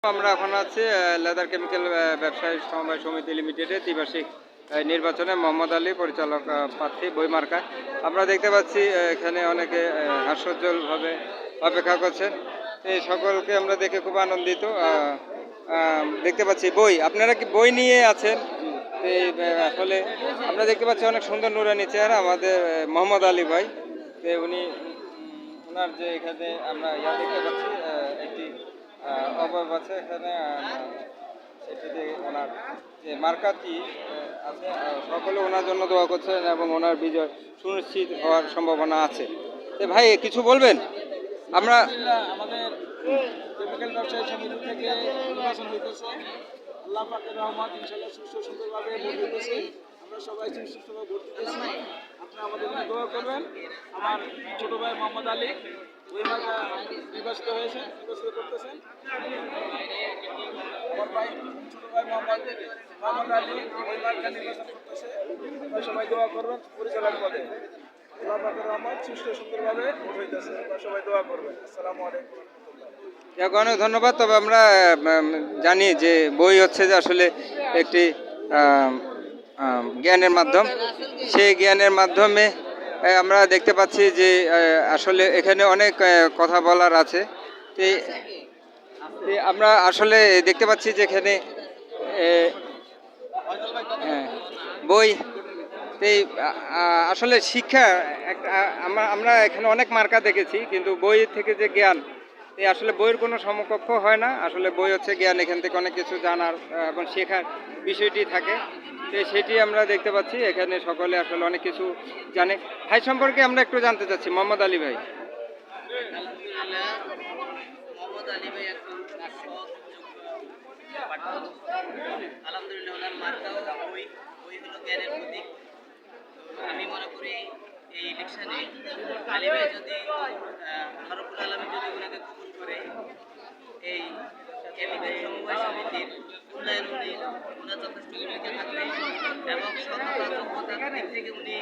আমরা এখন আছি লেদার কেমিক্যাল ব্যবসায়ী সমবায় সমিতি লিমিটেডের দ্বিবার্ষিক নির্বাচনে মোহাম্মদ আলী পরিচালক প্রার্থী বইমার্কা। আমরা দেখতে পাচ্ছি এখানে অনেকে হাস্যোজ্জ্বলভাবে অপেক্ষা করছেন। এই সকলকে আমরা দেখে খুব আনন্দিত। দেখতে পাচ্ছি বই, আপনারা কি বই নিয়ে আছেন? এই আসলে আমরা দেখতে পাচ্ছি অনেক সুন্দর নুরানি চেহারা আমাদের মোহাম্মদ আলী ভাই। উনি ওনার যে এখানে আমরা দেখতে পাচ্ছি একটি অভাব আছে এখানে, সেটিতে ওনার যে মার্কাটি আছে সকলে ওনার জন্য দোয়া করছেন এবং ওনার বিজয় সুনিশ্চিত হওয়ার সম্ভাবনা আছে। ভাই কিছু বলবেন? আমরা আমাদের কেমিক্যাল ব্যবসায়ী সমিতি থেকে নির্বাচন হইতেছে, আল্লাহ পাকের রহমত, ইনশাআল্লাহ সুস্থ সুন্দরভাবে ভোট হইতেছে। আমরা সবাই সুস্থভাবে ভোট দিতেছি। আপনারা আমাদের জন্য দোয়া করবেন। আমার ছোট ভাই মোহাম্মদ আলী ওই মার্কা নির্বাচিত করতেছেন। আমার ভাই ছোট ভাই মোহাম্মদ আলী ওই মার্কা নির্বাচন করতেছে। আপনারা সবাই দোয়া করবেন পরিচালক পদে। আল্লাহ পাকের রহমত, সুস্থ সুন্দরভাবে ভোট হইতেছে। আপনারা সবাই দোয়া করবেন। আসসালামু আলাইকুম। অনেক ধন্যবাদ। তবে আমরা জানি যে বই হচ্ছে যে আসলে একটি জ্ঞানের মাধ্যম। সেই জ্ঞানের মাধ্যমে আমরা দেখতে পাচ্ছি যে আসলে এখানে অনেক কথা বলার আছে। আমরা আসলে দেখতে পাচ্ছি যে এখানে বই আসলে শিক্ষা আমরা এখানে অনেক মার্কা দেখেছি, কিন্তু বই থেকে যে জ্ঞান আসলে বইয়ের কোনো সমকক্ষ হয় না। আসলে বই হচ্ছে জ্ঞান, এখান থেকে অনেক কিছু জানার এবং শেখার বিষয়টি থাকে। সেটি আমরা দেখতে পাচ্ছি এখানে সকলে আসলে অনেক কিছু জানে। ভাই সম্পর্কে আমরা একটু জানতে চাচ্ছি, মোহাম্মদ আলী ভাই। আলহামদুলিল্লাহ ওনার মার্কাও বই হলো জ্ঞানের প্রতীক। আমি মনে করি এই ইলেকশনে আলী ভাই যদি রব্বুল আলামিন যদি ওনাকে কবুল করে এই কেমিক্যাল সমবায় সমিতির উন্নয়ন ওনার যথেষ্ট ভূমিকা থাকবে এবং সততা যোগ্যতার দিক থেকে উনি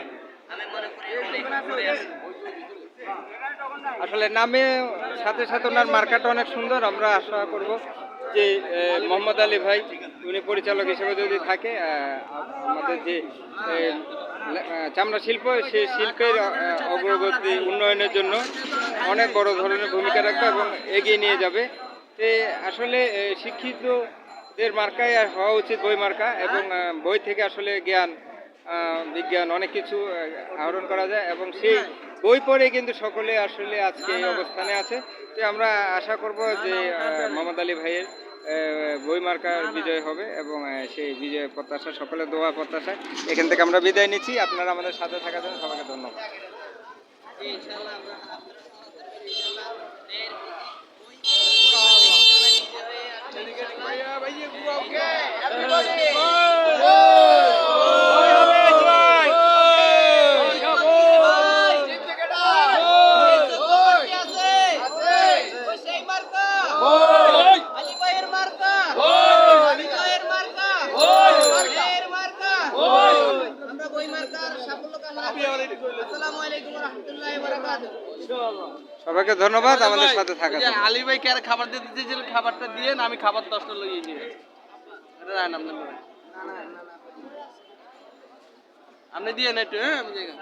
আমি মনে করি অনেক উপরে আছেন। আসলে নামে সাথে সাথে ওনার মার্কাটা অনেক সুন্দর। আমরা আশা করব যে মোহাম্মদ আলী ভাই উনি পরিচালক হিসেবে যদি থাকে, আমাদের যে চামড়া শিল্প, সেই শিল্পের অগ্রগতি উন্নয়নের জন্য অনেক বড় ধরনের ভূমিকা রাখবে এবং এগিয়ে নিয়ে যাবে। আসলে শিক্ষিতদের মার্কাই হওয়া উচিত বই মার্কা, এবং বই থেকে আসলে জ্ঞান বিজ্ঞান অনেক কিছু আহরণ করা যায় এবং সেই বই পড়ে কিন্তু সকলে আসলে আজকে এই অবস্থানে আছে। আমরা আশা করব যে মোহাম্মদ আলী ভাইয়ের বই মার্কার বিজয় হবে এবং সেই বিজয় প্রত্যাশা, সকলে দোয়া প্রত্যাশা এখান থেকে আমরা বিদায় নিচ্ছি। আপনারা আমাদের সাথে থাকার জন্য সবাইকে ধন্যবাদ। সবাইকে ধন্যবাদ আমাদের সাথে থাকার জন্য। আলী ভাই কে খাবার দিতে দিয়েছিল, খাবারটা দিয়ে আমি খাবার 10টা লইয়ে নিয়ে আপনি দিয়ে না একটু, হ্যাঁ আমি জায়গা